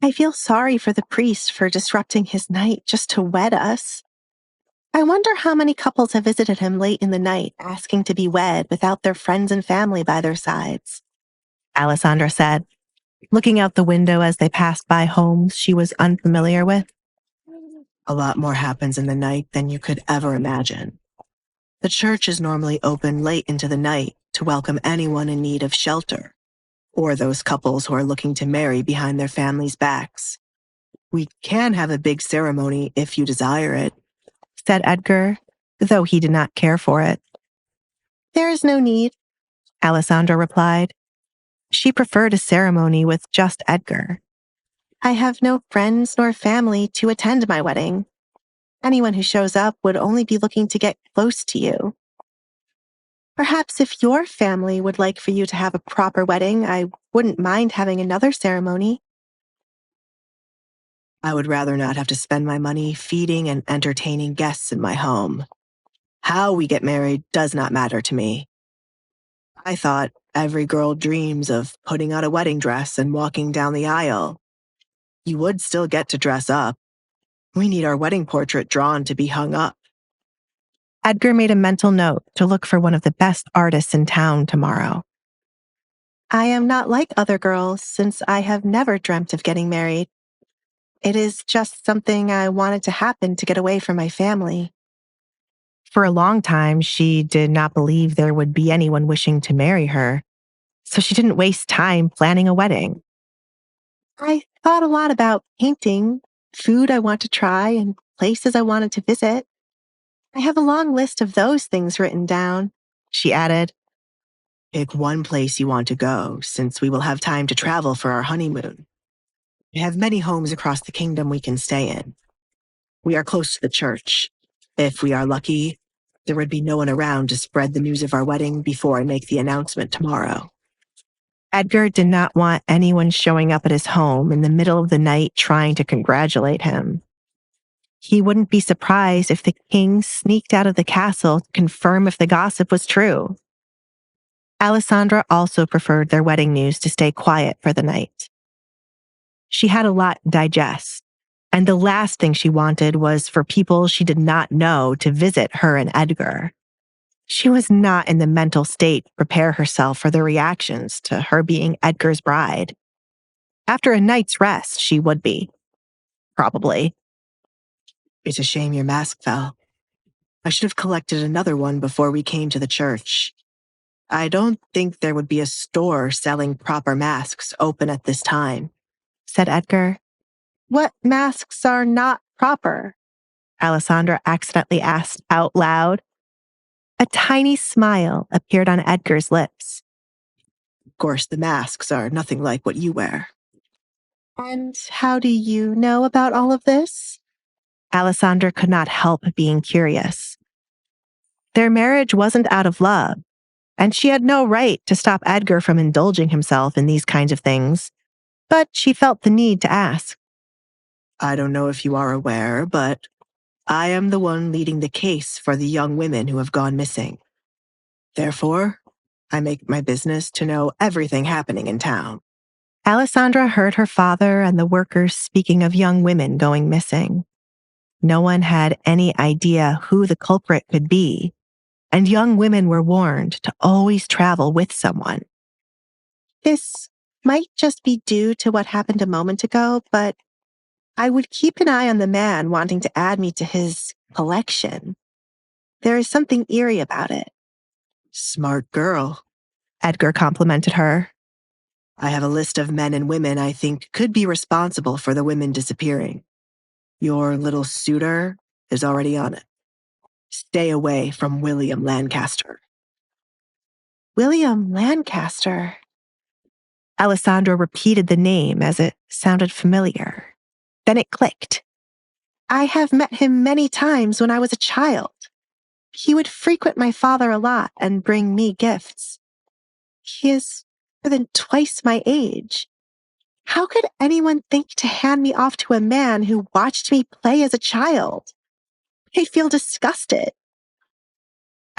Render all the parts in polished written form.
I feel sorry for the priest for disrupting his night just to wed us. I wonder how many couples have visited him late in the night asking to be wed without their friends and family by their sides, Alessandra said, looking out the window as they passed by homes she was unfamiliar with. A lot more happens in the night than you could ever imagine. The church is normally open late into the night to welcome anyone in need of shelter, or those couples who are looking to marry behind their families' backs. We can have a big ceremony if you desire it, said Edgar, though he did not care for it. There is no need, Alessandra replied. She preferred a ceremony with just Edgar. I have no friends nor family to attend my wedding. Anyone who shows up would only be looking to get close to you. Perhaps if your family would like for you to have a proper wedding, I wouldn't mind having another ceremony. I would rather not have to spend my money feeding and entertaining guests in my home. How we get married does not matter to me. I thought every girl dreams of putting on a wedding dress and walking down the aisle. You would still get to dress up. We need our wedding portrait drawn to be hung up. Edgar made a mental note to look for one of the best artists in town tomorrow. I am not like other girls since I have never dreamt of getting married. It is just something I wanted to happen to get away from my family. For a long time, she did not believe there would be anyone wishing to marry her, so she didn't waste time planning a wedding. I thought a lot about painting, food I want to try, and places I wanted to visit. I have a long list of those things written down, she added. Pick one place you want to go, since we will have time to travel for our honeymoon. We have many homes across the kingdom we can stay in. We are close to the church. If we are lucky, there would be no one around to spread the news of our wedding before I make the announcement tomorrow. Edgar did not want anyone showing up at his home in the middle of the night trying to congratulate him. He wouldn't be surprised if the king sneaked out of the castle to confirm if the gossip was true. Alessandra also preferred their wedding news to stay quiet for the night. She had a lot to digest, and the last thing she wanted was for people she did not know to visit her and Edgar. She was not in the mental state to prepare herself for the reactions to her being Edgar's bride. After a night's rest, she would be. Probably. It's a shame your mask fell. I should have collected another one before we came to the church. I don't think there would be a store selling proper masks open at this time, said Edgar. What masks are not proper? Alessandra accidentally asked out loud. A tiny smile appeared on Edgar's lips. Of course, the masks are nothing like what you wear. And how do you know about all of this? Alessandra could not help being curious. Their marriage wasn't out of love, and she had no right to stop Edgar from indulging himself in these kinds of things, but she felt the need to ask. I don't know if you are aware, but I am the one leading the case for the young women who have gone missing. Therefore, I make my business to know everything happening in town. Alessandra heard her father and the workers speaking of young women going missing. No one had any idea who the culprit could be, and young women were warned to always travel with someone. This might just be due to what happened a moment ago, but I would keep an eye on the man wanting to add me to his collection. There is something eerie about it. Smart girl, Edgar complimented her. I have a list of men and women I think could be responsible for the women disappearing. Your little suitor is already on it. Stay away from William Lancaster. William Lancaster. Alessandra repeated the name as it sounded familiar. Then it clicked. I have met him many times when I was a child. He would frequent my father a lot and bring me gifts. He is more than twice my age. How could anyone think to hand me off to a man who watched me play as a child? I feel disgusted.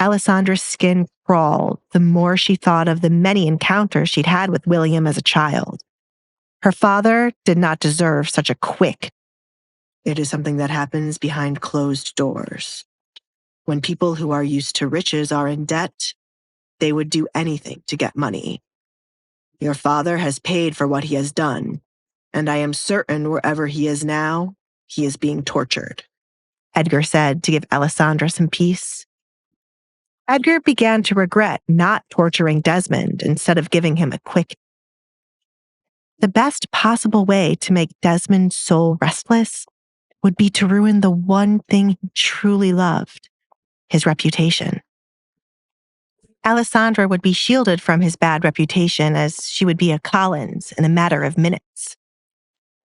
Alessandra's skin crawled the more she thought of the many encounters she'd had with William as a child. Her father did not deserve such a quick. It is something that happens behind closed doors. When people who are used to riches are in debt, they would do anything to get money. Your father has paid for what he has done, and I am certain wherever he is now, he is being tortured," Edgar said to give Alessandra some peace. Edgar began to regret not torturing Desmond instead of giving him a quick. The best possible way to make Desmond's soul restless would be to ruin the one thing he truly loved, his reputation. Alessandra would be shielded from his bad reputation as she would be a Collins in a matter of minutes.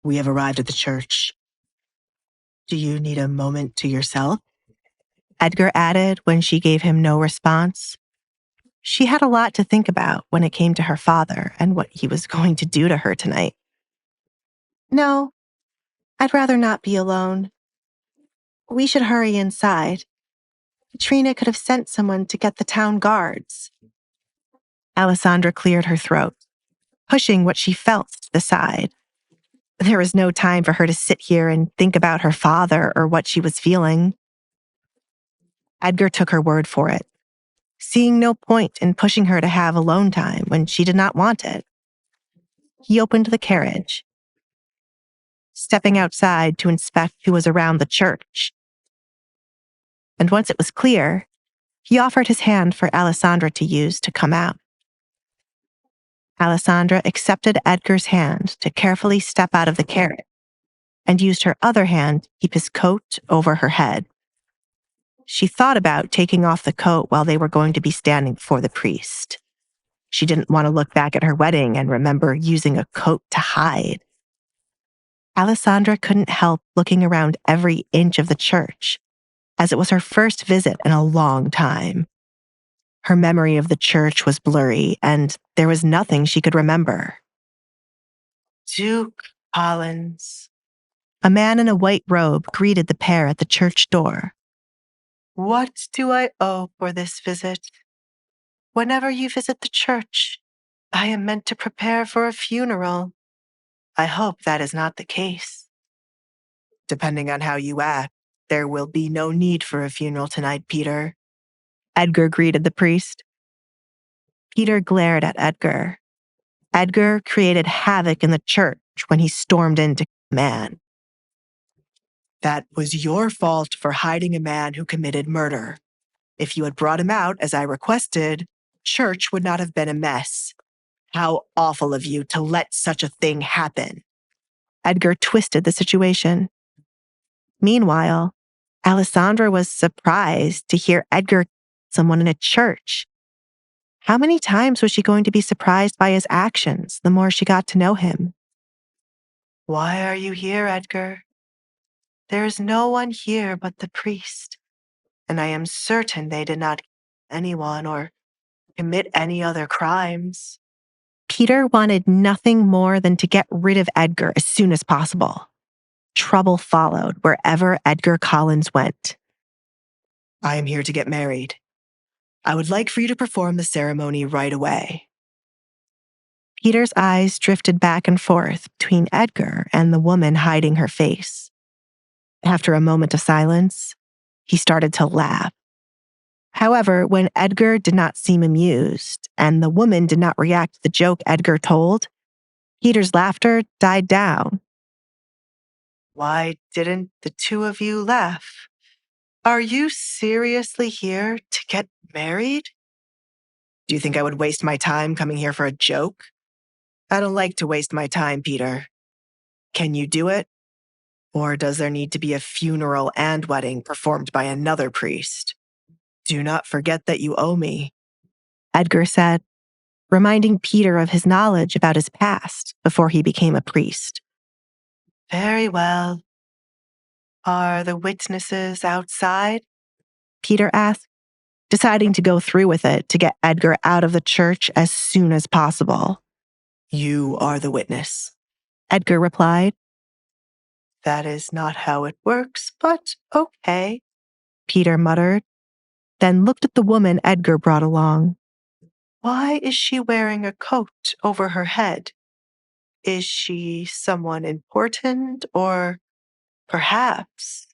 "We have arrived at the church. Do you need a moment to yourself?" Edgar added when she gave him no response. She had a lot to think about when it came to her father and what he was going to do to her tonight. "No, I'd rather not be alone. We should hurry inside. Katrina could have sent someone to get the town guards." Alessandra cleared her throat, pushing what she felt to the side. There was no time for her to sit here and think about her father or what she was feeling. Edgar took her word for it, seeing no point in pushing her to have alone time when she did not want it. He opened the carriage, stepping outside to inspect who was around the church. And once it was clear, he offered his hand for Alessandra to use to come out. Alessandra accepted Edgar's hand to carefully step out of the carriage and used her other hand to keep his coat over her head. She thought about taking off the coat while they were going to be standing before the priest. She didn't want to look back at her wedding and remember using a coat to hide. Alessandra couldn't help looking around every inch of the church, as it was her first visit in a long time. Her memory of the church was blurry, and there was nothing she could remember. "Duke Collins." A man in a white robe greeted the pair at the church door. "What do I owe for this visit? Whenever you visit the church, I am meant to prepare for a funeral. I hope that is not the case." "Depending on how you act, there will be no need for a funeral tonight, Peter," Edgar greeted the priest. Peter glared at Edgar. Edgar created havoc in the church when he stormed into man. "That was your fault for hiding a man who committed murder. If you had brought him out as I requested, church would not have been a mess. How awful of you to let such a thing happen." Edgar twisted the situation. Meanwhile, Alessandra was surprised to hear Edgar kill someone in a church. How many times was she going to be surprised by his actions the more she got to know him? "Why are you here, Edgar? There is no one here but the priest, and I am certain they did not kill anyone or commit any other crimes." Peter wanted nothing more than to get rid of Edgar as soon as possible. Trouble followed wherever Edgar Collins went. "I am here to get married. I would like for you to perform the ceremony right away." Peter's eyes drifted back and forth between Edgar and the woman hiding her face. After a moment of silence, he started to laugh. However, when Edgar did not seem amused and the woman did not react to the joke Edgar told, Peter's laughter died down. "Why didn't the two of you laugh? Are you seriously here to get married?" "Do you think I would waste my time coming here for a joke? I don't like to waste my time, Peter. Can you do it? Or does there need to be a funeral and wedding performed by another priest? Do not forget that you owe me," Edgar said, reminding Peter of his knowledge about his past before he became a priest. "Very well. Are the witnesses outside?" Peter asked, deciding to go through with it to get Edgar out of the church as soon as possible. "You are the witness," Edgar replied. "That is not how it works, but okay," Peter muttered, then looked at the woman Edgar brought along. "Why is she wearing a coat over her head?" Is she someone important or perhaps?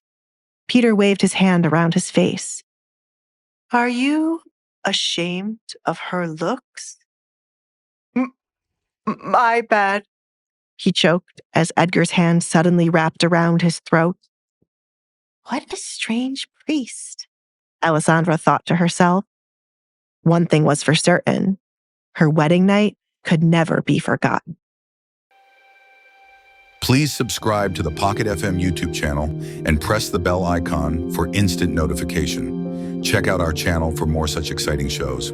Peter waved his hand around his face. Are you ashamed of her looks? My bad, he choked as Edgar's hand suddenly wrapped around his throat. What a strange priest, Alessandra thought to herself. One thing was for certain. Her wedding night could never be forgotten. Please subscribe to the Pocket FM YouTube channel and press the bell icon for instant notification. Check out our channel for more such exciting shows.